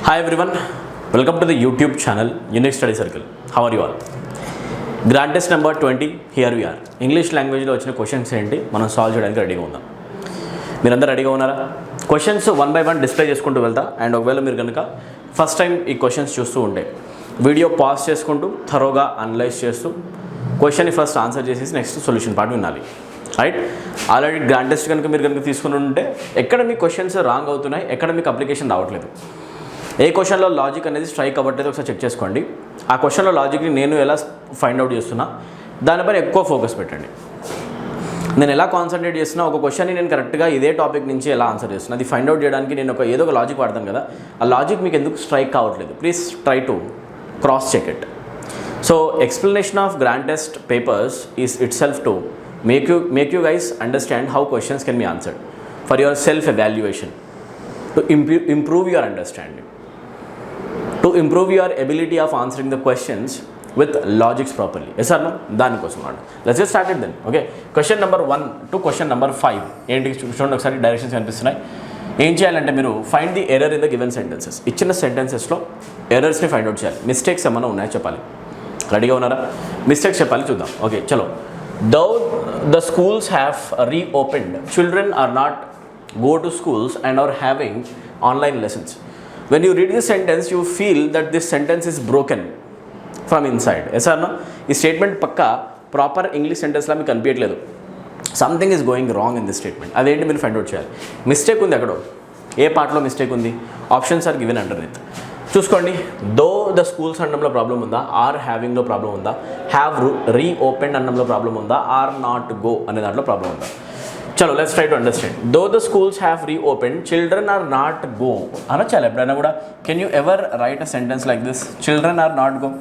Hi everyone, welcome to the YouTube channel Unique Study Circle. How are you all? Grand test number 20, here we are. English language లో వచ్చిన questions ఏంటి మనం solve చేయడానికి రెడీగా ఉందాం. మీరందరూ రెడీగా ఉన్నారా? Questions one by one display చేసుకుంటూ వెళ్తా. అండ్ ఒకవేళ మీరు కనుక ఫస్ట్ టైం ఈ క్వశ్చన్స్ చూస్తూ ఉంటే వీడియో పాజ్ చేసుకుంటూ థరోగా అనలైజ్ చేస్తూ క్వశ్చన్ని ఫస్ట్ ఆన్సర్ చేసేసి నెక్స్ట్ సొల్యూషన్ పార్ట్ వినాలి. రైట్, ఆల్రెడీ గ్రాండ్ టెస్ట్ కనుక మీరు తీసుకుని ఉంటే ఎక్కడ మీ క్వశ్చన్స్ రాంగ్ అవుతున్నాయి, ఎక్కడ మీకు అప్లికేషన్ రావట్లేదు, ఏ క్వశ్చన్లో లాజిక్ అనేది స్ట్రైక్ అవ్వట్లేదు ఒకసారి చెక్ చేసుకోండి. ఆ క్వశ్చన్లో లాజిక్ని నేను ఎలా ఫైండ్ అవుట్ చేస్తున్నా దానిపైన ఎక్కువ ఫోకస్ పెట్టండి. నేను ఎలా కాన్సన్ట్రేట్ చేస్తున్నా, ఒక క్వశ్చన్ని నేను కరెక్ట్గా ఇదే టాపిక్ నుంచి ఎలా ఆన్సర్ చేస్తున్నా అది ఫైండ్ అవుట్ చేయడానికి నేను ఏదో ఒక లాజిక్ వాడతాను కదా, ఆ లాజిక్ మీకు ఎందుకు స్ట్రైక్ కావట్లేదు, please try to cross check it. So explanation of grand test papers is itself to make you guys understand how questions can be answered for your self evaluation, to improve your understanding, to improve your ability of answering the questions with logics properly. Yes or no? దాని కోసం మాట. Let's get started then. Okay, question number 1 to question number 5 ఏంటి చూడండి ఒకసారి, directions కనిపిస్తున్నాయి. ఏం చేయాలంటే మీరు find the error in the given sentences. ఇచ్చిన సెంటెన్సెస్లో ఎర్రర్స్ని ఫైండ్ అవుట్ చేయాలి. మిస్టేక్స్ ఏమైనా ఉన్నాయో చెప్పాలి. రెడీగా ఉన్నారా? మిస్టేక్స్ చెప్పాలి, చూద్దాం. ఓకే చలో. Though the schools have reopened, children are not go to schools and are having online lessons. When you read this sentence, you feel that this sentence is broken from inside. Yes or no? ఈ statement పక్కా proper English సెంటెన్స్లా మీకు కనిపించట్లేదు. Something is going wrong in this statement. అదేంటి మీరు find out చేయాలి. Mistake ఉంది ఎక్కడో, ఏ పార్ట్లో mistake ఉంది, ఆప్షన్స్ ఆర్ గివెన్ అండర్నీత్. చూసుకోండి. దో ద స్కూల్స్ అనడంలో ప్రాబ్లం ఉందా, ఆర్ హ్యావింగ్లో ప్రాబ్లం ఉందా, హ్యావ్ రీఓపెన్ అనడంలో ప్రాబ్లం ఉందా, ఆర్ నాట్ గో అనే దాంట్లో ప్రాబ్లం ఉందా. చలో let's try to understand. Though the schools have reopen, children are not go అనొచ్చాలి ఎప్పుడైనా కూడా. Can you ever write a sentence like this, children are not go?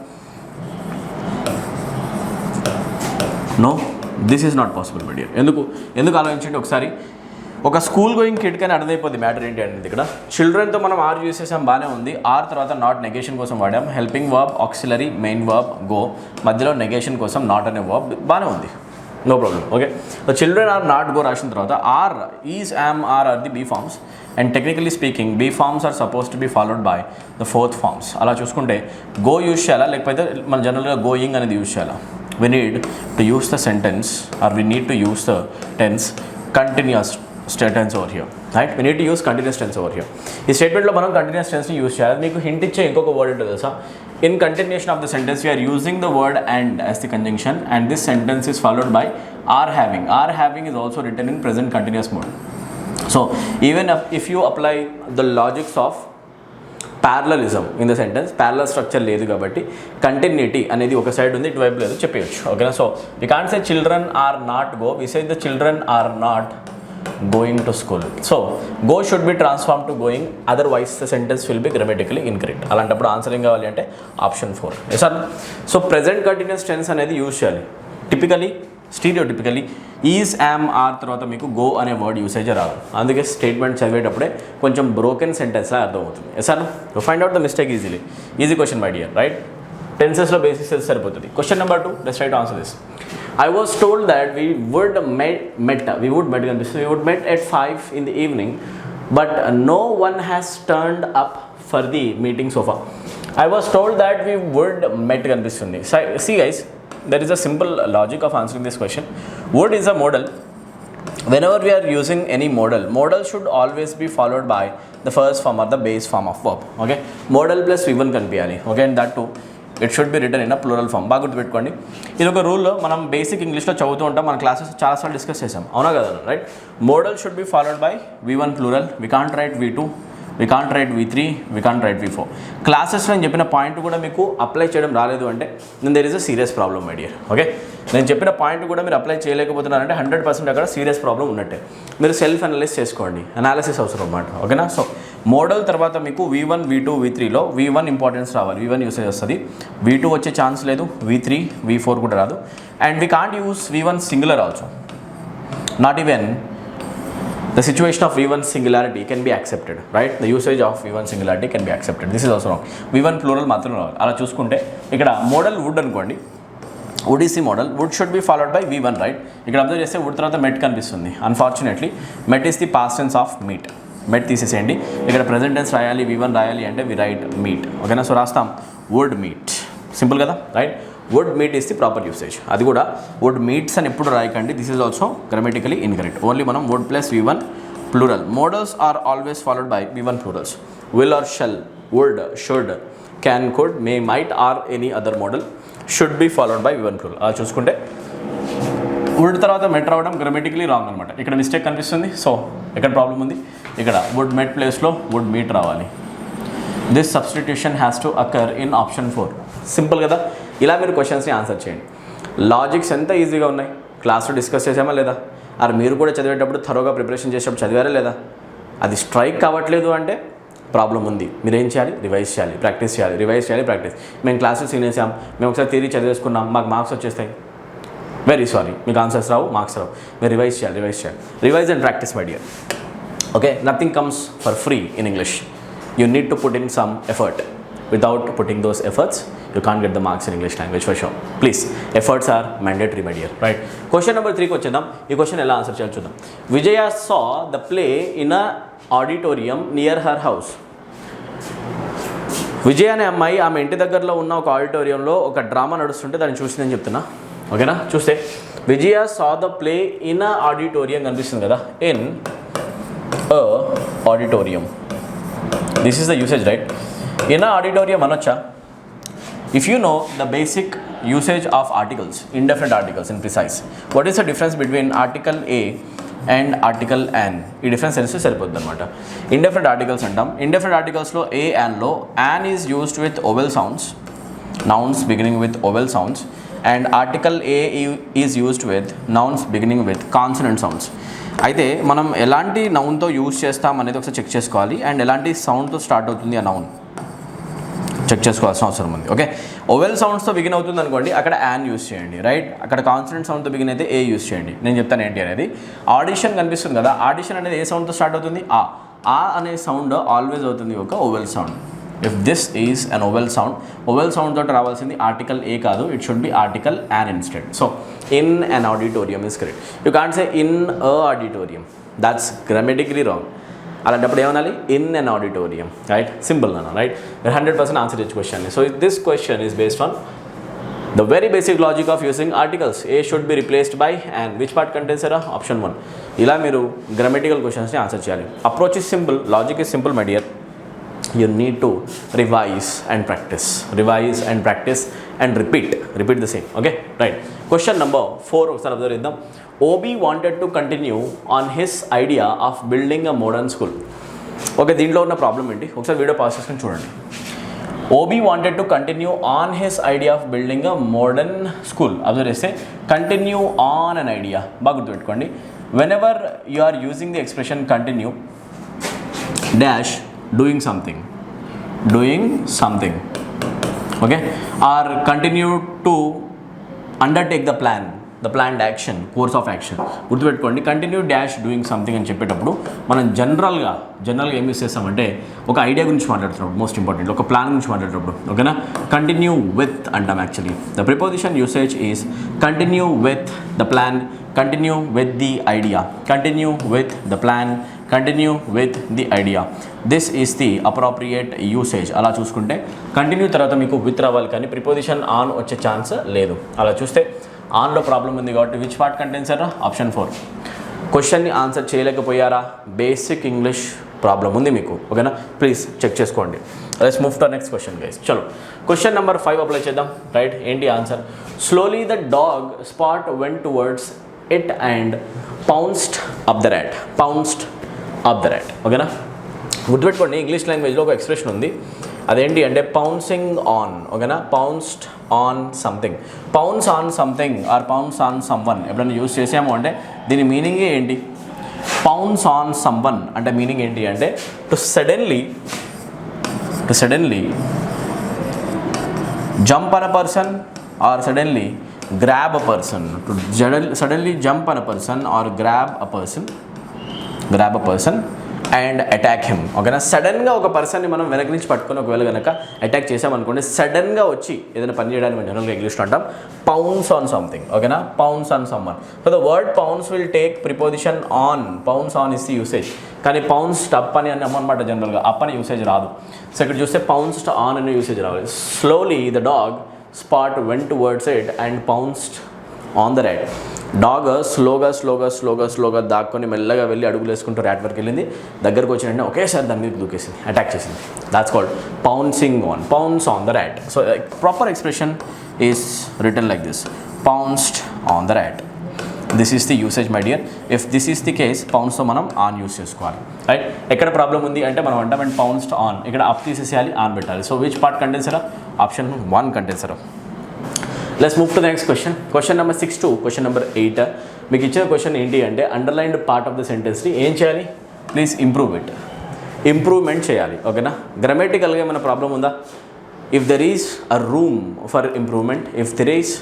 No, this is not possible my dear. ఎందుకు ఆలోచించండి ఒకసారి. ఒక school going kid కానీ అర్థమైపోద్ది matter ఏంటి అనేది. ఇక్కడ చిల్డ్రన్తో మనం ఆర్ యూస్ చేసాం, బాగానే ఉంది. ఆర్ తర్వాత నాట్ నెగేషన్ కోసం వాడాం. Helping verb, auxiliary, main verb, go, మధ్యలో నెగేషన్ కోసం నాట్ అనే వర్బ్, బాగానే ఉంది, no problem. Okay, children are not go రాసిన తర్వాత are, is, am, are the be forms. And technically speaking be forms are suppose to be followed by the fourth forms. అలా చూసుకుంటే go use చేయాలా, లేకపోతే మన జనరల్గా గోయింగ్ అనేది use చేయాలా? We need to use the sentence or we need to use the tense continuous tense over here, right? We need to use continuous tense over here. ఈ స్టేట్మెంట్లో మనం కంటిన్యూస్ టెన్స్ని యూజ్ చేయాలి. మీకు హింట్ ఇచ్చే ఇంకొక word ఏంటో తెలుసా? In continuation of the sentence we are using the word and as the conjunction, and this sentence is followed by or having. Or having is also written in present continuous mode. So even if you apply the logics of parallelism in the sentence, parallel structure లేదు కాబట్టి continuity అనేది ఒక side ఉంది, ఇటువైపు లేదు చెప్పేయచ్చు. ఓకేనా? So we can't say children are not go, we say the children are not going to school. So go should be transformed to going, otherwise the sentence will be grammatically incorrect. అలాంటప్పుడు answer ఏం కావాలి అంటే option 4. Yes sir. So present continuous tense అనేది use చేయాలి. Typically stereotypically is, am, are తర్వాత మీకు go అనే word usage రాదు. అందుకే స్టేట్మెంట్ చదివేటప్పుడే కొంచెం బ్రోకెన్ సెంటెన్స్లా అర్థమవుతుంది. Yes sir. Find out the mistake easily. Easy question my dear, right? టెన్సెస్లో బేసిస్ సరిపోతుంది. Question number 2, let's try to answer this. I was told that we would met at 5 in the evening, but no one has turned up for the meeting so far. I was told that we would met కనిపిస్తుంది. See guys, there is a simple logic of answering this question. Would is a modal. Whenever we are using any modal should always be followed by the first form or the base form of verb. Okay, modal plus V1 కనిపించాలి. Okay, and that too it should be return in a plural form. బాగా గుర్తుపెట్టుకోండి, ఇది ఒక rule. మనం basic ఇంగ్లీష్లో చదువుతూ ఉంటాం, మన క్లాసెస్ చాలాసార్లు డిస్కస్ చేసాం, అవునా కదా? Right. Model should be followed by V1 plural. We can't write V2, we can't write V3, we can't write V4. క్లాసెస్లో నేను చెప్పిన పాయింట్ కూడా మీకు అప్లై చేయడం రాలేదు అంటే then there is a serious problem my dear. Okay, నేను చెప్పిన పాయింట్ కూడా మీరు అప్లై చేయలేకపోతున్నారంటే 100% అక్కడ సీరియస్ ప్రాబ్లం ఉన్నట్టే. మీరు సెల్ఫ్ అనలైజ్ చేసుకోండి, అనాలిసిస్ అవసరం అన్నమాట. ఓకేనా? సో మోడల్ తర్వాత మీకు V1, V2, V3లో V1 ఇంపార్టెన్స్ రావాలి, V1 యూసేజ్ వస్తుంది. V2 వచ్చే ఛాన్స్ లేదు, V3, V4 కూడా రాదు. And we can't use V1 singular also. Not even the situation of V1 singularity can be accepted, right? The usage of V1 singularity can be accepted. This is also wrong. V1 plural మాత్రం రావాలి. అలా చూసుకుంటే ఇక్కడ modal would అనుకోండి, would is the modal. Would should be followed by V1, right? ఇక్కడ observe చేస్తే would తర్వాత met కనిపిస్తుంది. Unfortunately met is the past tense of meet. Met తీసేసేయండి. ఇక్కడ ప్రెజెంట్ టెన్స్ రాయాలి, V1 రాయాలి అంటే వి రైట్ మీట్. ఓకేనా? సో రాస్తాం వుడ్ మీట్. సింపుల్ కదా, right? Would meet is the proper usage. అది కూడా వుడ్ మీట్స్ అని ఎప్పుడు రాయకండి. This is also grammatically incorrect. Only మనం would plus V1 plural. Models are always followed by V1 plurals. Will or shall, would, should, can, could, may, might or any other model should be followed by V1 plural. అలా చూసుకుంటే would తర్వాత మెట్ రావడం grammatically wrong అనమాట. ఇక్కడ mistake కనిపిస్తుంది. So ఎక్కడ problem ఉంది? ఇక్కడ వుడ్ మెట్ ప్లేస్లో వుడ్ మీట్ రావాలి. This substitution has to occur in option 4. Simple కదా? ఇలా మీరు క్వశ్చన్స్ని ఆన్సర్ చేయండి. లాజిక్స్ ఎంత ఈజీగా ఉన్నాయి. క్లాస్లో డిస్కస్ చేసామా లేదా? అది మీరు కూడా చదివేటప్పుడు థరోగా ప్రిపరేషన్ చేసేటప్పుడు చదివారా లేదా? అది స్ట్రైక్ కావట్లేదు అంటే ప్రాబ్లం ఉంది. మీరు ఏం చేయాలి? రివైజ్ చేయాలి, ప్రాక్టీస్ చేయాలి, రివైజ్ చేయాలి, ప్రాక్టీస్. మేము క్లాసెస్ వినేసాం, మేము ఒకసారి థియరీ చదివేసుకున్నాం, మాకు మార్క్స్ వచ్చేస్తాయి. వెరీ సారీ, మీకు ఆన్సర్స్ రావు, మార్క్స్ రావు. మీరు రివైజ్ చేయాలి, revise and practice my dear. Okay, nothing comes for free in English. You need to put in some effort. Without putting those efforts, you can't get the marks in English language for sure. Please, efforts are mandatory, my dear. Right? Question number 3 కి వచ్చేద్దాం. ఈ question ఎలా answer చేయాలి చూద్దాం. Vijaya saw the play in a auditorium near her house. విజయ అనే అమ్మాయి ఆమె ఇంటి దగ్గరలో ఉన్న ఒక ఆడిటోరియంలో ఒక డ్రామా నడుస్తుంటే దాన్ని చూసిందని చెప్తున్నా. ఓకేనా? చూస్తే విజయ saw the play in a auditorium కనిపిస్తుంది కదా, in a auditorium. This is the usage, right? In a auditorium అనొచ్చా? If you know the basic usage of articles, indefinite articles in precise, what is the difference between article A and article an? ఈ difference తెలిస్తే సరిపోద్ది అనమాట. Indefinite articles అంటాం. Indefinite ఆర్టికల్స్లో a అండ్లో an is used with vowel sounds, nouns beginning with vowel sounds, and article a is used with nouns beginning with consonant sounds. అయితే మనం ఎలాంటి నౌన్తో యూజ్ చేస్తాం అనేది ఒకసారి చెక్ చేసుకోవాలి. అండ్ ఎలాంటి సౌండ్తో స్టార్ట్ అవుతుంది ఆ నౌన్ చెక్ చేసుకోవాల్సిన అవసరం ఉంది. ఓకే, ఓవెల్ సౌండ్స్తో బిగిన్ అవుతుంది అనుకోండి, అక్కడ యాన్ యూస్ చేయండి, రైట్? అక్కడ కాన్సనెంట్ సౌండ్తో బిగిన్ అయితే ఏ యూస్ చేయండి. నేను చెప్తాను ఏంటి అనేది. ఆడిషన్ కనిపిస్తుంది కదా, ఆడిషన్ అనేది ఏ సౌండ్తో స్టార్ట్ అవుతుంది? ఆ అనే సౌండ్ ఆల్వేస్ అవుతుంది ఒక vowel sound. If this is an vowel sound తోటి రావాల్సింది ఆర్టికల్ ఏ కాదు, it should B article an instead. So in an auditorium is correct. You can't say in a auditorium, that's grammatically wrong. అలాంటప్పుడు ఏమనాలి? In an auditorium, right? Simple అన్న, right? 100% answer చేయొచ్చు question. So this question is based on the very basic logic of using articles. A should be replaced by and. Which part contains error? Option 1. ఇలా మీరు grammatical క్వశ్చన్స్ని answer చేయాలి. Approach is simple, logic is simple my dear. You need to revise and practice and repeat the same. Okay, right? Question number 4 ఒకసారి observe చేద్దాం. OB wanted to continue on his idea of building a modern school. Okay, దీంట్లో ఉన్న problem ఏంటి ఒకసారి video pass చేసుకొని చూడండి. OB wanted to continue on his idea of building a modern school. Observe చేస్తే continue on an idea. బాగా గుర్తుపెట్టుకోండి. Whenever you are using the expression continue dash doing something, okay, or continue to undertake the planned action, course of action. గుర్తుపెట్టుకోండి, continue dash doing something అని చెప్పేటప్పుడు మనం జనరల్గా ఏం use చేస్తామంటే ఒక ఐడియా గురించి మాట్లాడుతున్నప్పుడు, మోస్ట్ ఇంపార్టెంట్ ఒక ప్లాన్ గురించి మాట్లాడేటప్పుడు, ఓకేనా, కంటిన్యూ విత్ అంటాం. Actually the preposition usage is continue with the plan, continue with the idea, continue with the plan, continue with the idea. This is the appropriate usage. అలా చూసుకుంటే continue తర్వాత మీకు with రావాలి, కానీ ప్రిపోజిషన్ ఆన్ వచ్చే chance లేదు. అలా చూస్తే ఆన్లో ప్రాబ్లం ఉంది కాబట్టి which part contains error? Option 4. క్వశ్చన్ని ఆన్సర్ చేయలేకపోయారా? బేసిక్ ఇంగ్లీష్ ప్రాబ్లం ఉంది మీకు, ఓకేనా? ప్లీజ్ చెక్ చేసుకోండి. Let's move to next question guys. చలో క్వశ్చన్ నెంబర్ 5 అప్లై చేద్దాం. రైట్, ఏంటి answer? Slowly the dog Spot went towards it and pounced up the rat. ఓకేనా? గుర్తుపెట్టుకోండి, ఇంగ్లీష్ లాంగ్వేజ్లో ఒక ఎక్స్ప్రెషన్ ఉంది, అదేంటి అంటే పౌన్సింగ్ ఆన్. ఓకేనా? Pounced on something, pounce on something or pounce on someone ఎప్పుడైనా యూజ్ చేసాము అంటే దీని మీనింగే ఏంటి? పౌన్స్ ఆన్ సమ్వన్ అంటే మీనింగ్ ఏంటి అంటే to suddenly jump on a person or suddenly grab a person. To suddenly jump on a person or grab a person and attack him. ఓకేనా, సడన్గా ఒక పర్సన్ని మనం వెనక నుంచి పట్టుకొని ఒకవేళ కనుక అటాక్ చేసామనుకోండి, సడన్గా వచ్చి ఏదైనా పని చేయడానికి మనం జనరల్గా ఇంగ్లీష్లో అంటాం పౌన్స్ ఆన్ సంథింగ్. ఓకేనా, pounce on someone. So the word pounce will take preposition on. Pounce on is the usage, కానీ పౌన్స్డ్ అప్ అని అన్నమాట జనరల్గా, అప్ అని యూసేజ్ రాదు. సో ఇక్కడ చూస్తే పౌన్స్డ్ ఆన్ అనే యూసేజ్ రావాలి. Slowly the dog Spot went towards it and pounced on the rat. Dog స్లోగా దాక్కొని మెల్లగా వెళ్ళి అడుగులు వేసుకుంటూ ర్యాట్ వరకు వెళ్ళింది. దగ్గరకు వచ్చిన వెంటనే ఒకేసారి దాని మీద దూకేసింది, అటాక్ చేసింది. That's called pouncing on, pounce on the rat. So proper expression is written like this, pounced on the rat. This is the usage my dear. If this is the case, పౌన్స్తో మనం on use చేసుకోవాలి. Right, ఎక్కడ problem ఉంది అంటే మనం అంటాం and pounced on, ఇక్కడ up తీసేసేయాలి, ఆన్ పెట్టాలి. So which part contains error? Option 1 contains error. Let's move to the next question. Question number 6 to question number 8. మీకు ఇచ్చిన క్వశ్చన్ ఏంటి అంటే అండర్లైన్డ్ పార్ట్ ఆఫ్ ద సెంటెన్స్ని ఏం చేయాలి? ప్లీజ్ ఇంప్రూవ్ ఇట్, ఇంప్రూవ్మెంట్ చేయాలి. ఓకేనా, గ్రామటికల్గా ఏమైనా ప్రాబ్లం ఉందా? If there is a room for improvement, if there is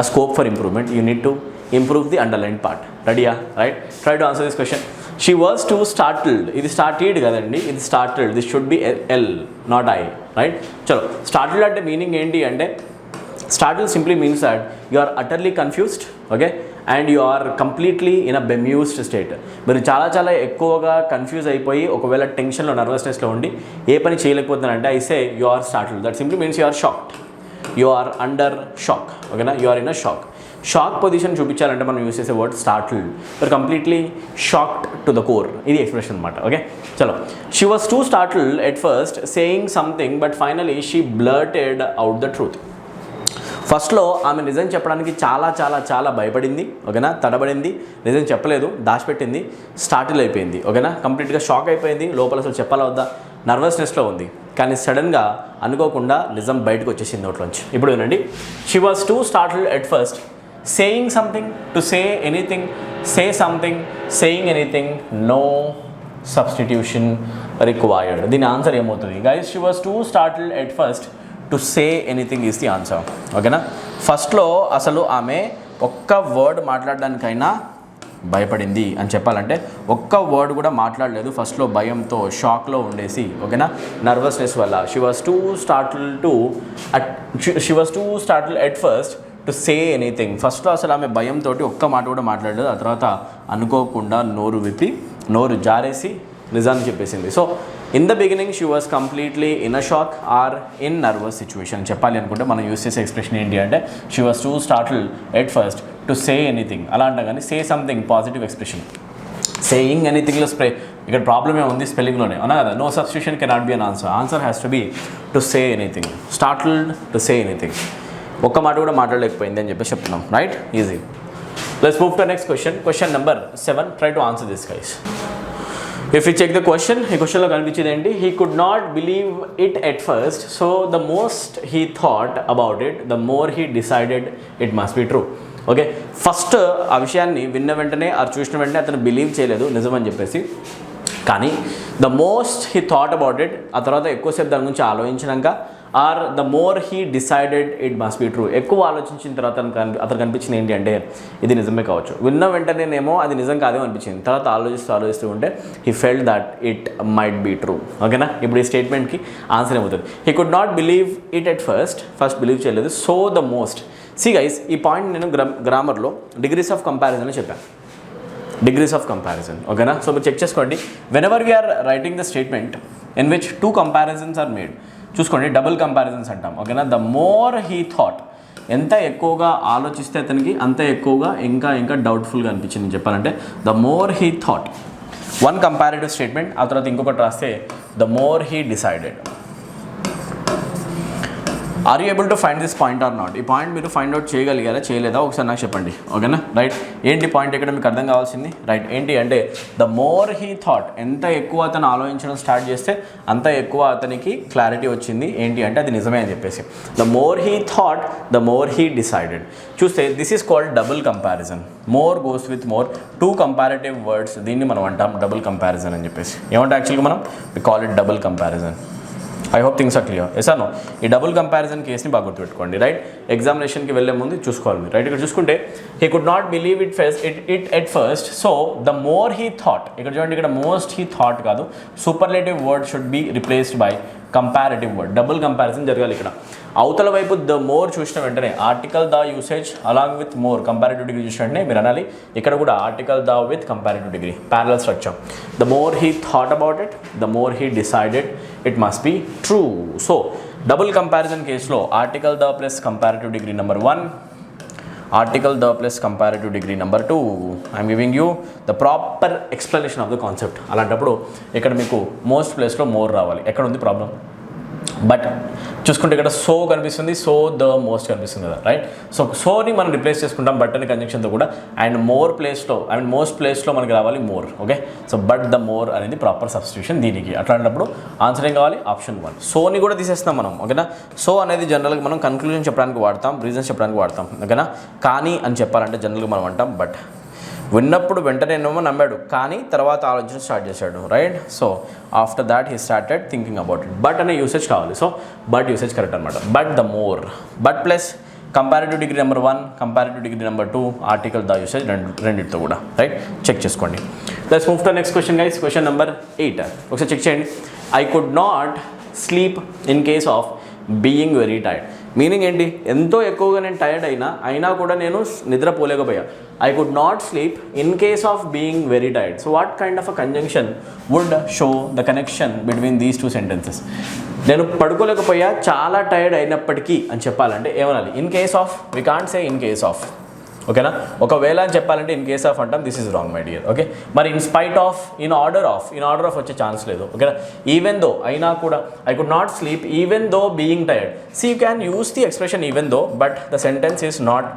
a scope for improvement, you need to improve the underlined part. రెడీయా? Right, try to answer this question. She was too startled. ఇది started కదండి, ఇది startled. This should be L, not I. Right, చలో. Startled అంటే meaning ఏంటి అంటే, startled simply means that you are utterly confused, okay, and you are completely in a bemused state. మీరు చాలా ఎక్కువగా కన్ఫ్యూజ్ అయిపోయి ఒకవేళ టెన్షన్లో, నర్వస్నెస్లో ఉండి ఏ పని చేయలేకపోతున్నారంటే I say you are startled. That simply means you are shocked, you are under shock. ఓకేనా, you are in a shock. Shock position చూపించాలంటే మనం యూస్ చేసే word startled. You're completely shocked to the core, ఇది expression అనమాట. Okay, చలో. She was too startled at first saying something but finally she blurted out the truth. ఫస్ట్లో ఆమె నిజం చెప్పడానికి చాలా భయపడింది. ఓకేనా, తడబడింది, నిజం చెప్పలేదు, దాచిపెట్టింది, స్టార్టిల్ అయిపోయింది. ఓకేనా, కంప్లీట్గా షాక్ అయిపోయింది, లోపల అసలు చెప్పాలా వద్దా నర్వస్నెస్లో ఉంది. కానీ సడన్గా అనుకోకుండా నిజం బయటకు వచ్చేసింది నోట్లోంచి. ఇప్పుడు వినండి. She was too startled at first saying something, to say anything, say something, saying anything, no substitution required. దీని ఆన్సర్ ఏమవుతుంది guys? She was too startled at first to say anything is the answer. ఓకేనా, ఫస్ట్లో అసలు ఆమె ఒక్క word మాట్లాడడానికైనా భయపడింది అని చెప్పాలంటే ఒక్క వర్డ్ కూడా మాట్లాడలేదు ఫస్ట్లో, భయంతో షాక్లో ఉండేసి. ఓకేనా, నర్వస్నెస్ వల్ల. She was too startled at first to say anything. ఫస్ట్లో అసలు ఆమె భయంతో ఒక్క మాట కూడా మాట్లాడలేదు. ఆ తర్వాత అనుకోకుండా నోరు విప్పి, నోరు జారేసి నిజాన్ని చెప్పేసింది. So in the beginning she was completely in a shock or in nervous situation చెప్పాలి అనుకుంటే మనం యూస్ చేసే ఎక్స్ప్రెషన్ ఏంటి అంటే she was too startled at first to say anything. అలా అంటాం కానీ say something positive expression. Saying ఎనీథింగ్లో ఇక్కడ ప్రాబ్లమే ఉంది స్పెల్లింగ్లోనే, అవునా కదా? No substitution cannot be an answer. Answer has to be to say anything. Startled to say anything, ఒక్క మాట కూడా మాట్లాడలేకపోయింది అని చెప్పేసి చెప్తున్నాం. Right, easy. Let's move to next question. Question number 7. Try to answer this guys. If you check the question, ఈ క్వశ్చన్లో కనిపించేది ఏంటి? He could not believe it at first, so the most he thought about it, the more he decided it must be true. Okay, first ఆ విషయాన్ని విన్న వెంటనే, ఆ చూసిన వెంటనే అతను బిలీవ్ చేయలేదు నిజమని చెప్పేసి. కానీ the most he thought about it, ఆ తర్వాత ఎక్కువసేపు దాని గురించి ఆలోచించినాక, or the more he decided it must be true, ఎక్కువ ఆలోచించిన తర్వాత అతను కనిపించింది ఏంటి అంటే ఇది నిజమే కావచ్చు. విన్న వెంటనేనేమో అది నిజం కాదేమో అనిపించింది, తర్వాత ఆలోచిస్తూ ఉంటే he felt that it might be true. ఓకేనా, ఇప్పుడు ఈ స్టేట్మెంట్కి ఆన్సర్ ఏమవుతుంది? He could not believe it at first believe చేయలేదు. So the most. See guys, ఈ పాయింట్ నేను గ్రామర్లో డిగ్రీస్ ఆఫ్ కంపారిజన్ చెప్పాను. Degrees of comparison. ఓకేనా, సో మీరు చెక్ చేసుకోండి. Whenever we are writing the statement in which 2 comparisons are made, చూసుకోండి, double comparisons అంటాం. ఓకేనా, ద మోర్ హీ థాట్, ఎంత ఎక్కువగా ఆలోచిస్తే అతనికి అంత ఎక్కువగా ఇంకా డౌట్ఫుల్గా అనిపించింది చెప్పాలంటే the more he thought. 1 comparative statement, ఆ తర్వాత ఇంకొకటి రాస్తే the more he decided. Are you able to find this point or not? ఈ పాయింట్ మీరు ఫైండ్ అవుట్ చేయగలిగారా, చేయలేదా ఒకసారి నాకు చెప్పండి. ఓకేనా, రైట్. ఏంటి పాయింట్ ఇక్కడ మీకు అర్థం కావాల్సింది? రైట్, ఏంటి అంటే ద మోర్ హీ థాట్, ఎంత ఎక్కువ అతను ఆలోచించడం స్టార్ట్ చేస్తే అంత ఎక్కువ అతనికి క్లారిటీ వచ్చింది ఏంటి అంటే అది నిజమే అని చెప్పేసి. The more he thought, the more he decided. చూస్తే this is called double comparison. More goes with more, 2 comparative words, దీన్ని మనం అంటాం డబుల్ కంపారిజన్ అని చెప్పేసి. ఏమంటే యాక్చువల్గా మనం we call it double comparison. I hope things are clear. Yes or no? ఈ డబుల్ కంపారిజన్ కేస్ని బాగా గుర్తుపెట్టుకోండి, రైట్? ఎగ్జామినేషన్కి వెళ్ళే ముందు చూసుకోవాలి మీరు, రైట్? ఇక్కడ చూసుకుంటే he could not believe it at first, so the more he thought. ఇక్కడ చూడండి, ఇక్కడ మోస్ట్ హీ థాట్ కాదు, superlative word should be replaced by comparative word. Double comparison జరగాలి ఇక్కడ. అవతల వైపు ద మోర్ చూసిన వెంటనే article the usage along with more comparative degree చూసిన వెంటనే మీరు అనాలి ఇక్కడ కూడా article the with comparative degree, parallel structure. The more he thought about it, the more he decided it must be true. So double comparison కేసులో article the plus comparative degree number 1, article the plus comparative degree number 2. I am giving you the proper explanation of the concept. అలాంటప్పుడు ఇక్కడ మీకు most ప్లేస్లో more రావాలి. ఎక్కడ ఉంది problem? But చూసుకుంటే ఇక్కడ సో కనిపిస్తుంది, సో ద మోస్ట్ కనిపిస్తుంది కదా, రైట్? సోని మనం రిప్లేస్ చేసుకుంటాం బట్ అనే కంజంక్షన్తో కూడా, అండ్ మోర్ ప్లేస్లో మోస్ట్ ప్లేస్లో మనకి రావాలి more. Okay, so but the more అనేది ప్రాపర్ సబ్స్టిట్యూషన్ దీనికి. అట్లాంటప్పుడు ఆన్సర్ ఏం కావాలి? ఆప్షన్ 1. సోని కూడా తీసేస్తాం మనం, ఓకేనా? సో అనేది జనరల్గా మనం కన్క్లూజన్ చెప్పడానికి వాడతాం, రీజన్స్ చెప్పడానికి వాడతాం, ఓకేనా? కానీ అని చెప్పాలంటే జనరల్గా మనం అంటాం బట్. విన్నప్పుడు వెంటనే ఏమో నమ్మాడు, కానీ తర్వాత ఆలోచన స్టార్ట్ చేశాడు, right? So after that he started thinking about it. But అనే యూసేజ్ కావాలి, సో బట్ యూసేజ్ కరెక్ట్ అనమాట. But the more, but plus comparative degree number 1, comparative degree number 2, article the usage రెండింటితో కూడా, రైట్? చెక్ చేసుకోండి. Let's move to next question guys. Question number 8 ఒకసారి check చేయండి. I could not sleep in case of being very tired. Meaning ఏంటి? ఎంతో ఎక్కువగా నేను tired అయినా కూడా నేను నిద్రపోలేకపోయా. I could not sleep in case of being very tired. So what kind of a conjunction would show the connection between these 2 sentences? నేను పడుకోలేకపోయా చాలా టైర్డ్ అయినప్పటికీ అని చెప్పాలంటే ఏమనాలి? In case of, we can't say in case of, ఓకేనా? ఒకవేళ అని చెప్పాలంటే ఇన్ కేస్ ఆఫ్ అంటాం. This is wrong my dear, okay? మరి in spite of, in order of వచ్చే ఛాన్స్ లేదు, ఓకేనా? ఈవెన్ దో అయినా కూడా I could not sleep even though being tired. See you can use the expression even though, but the sentence is not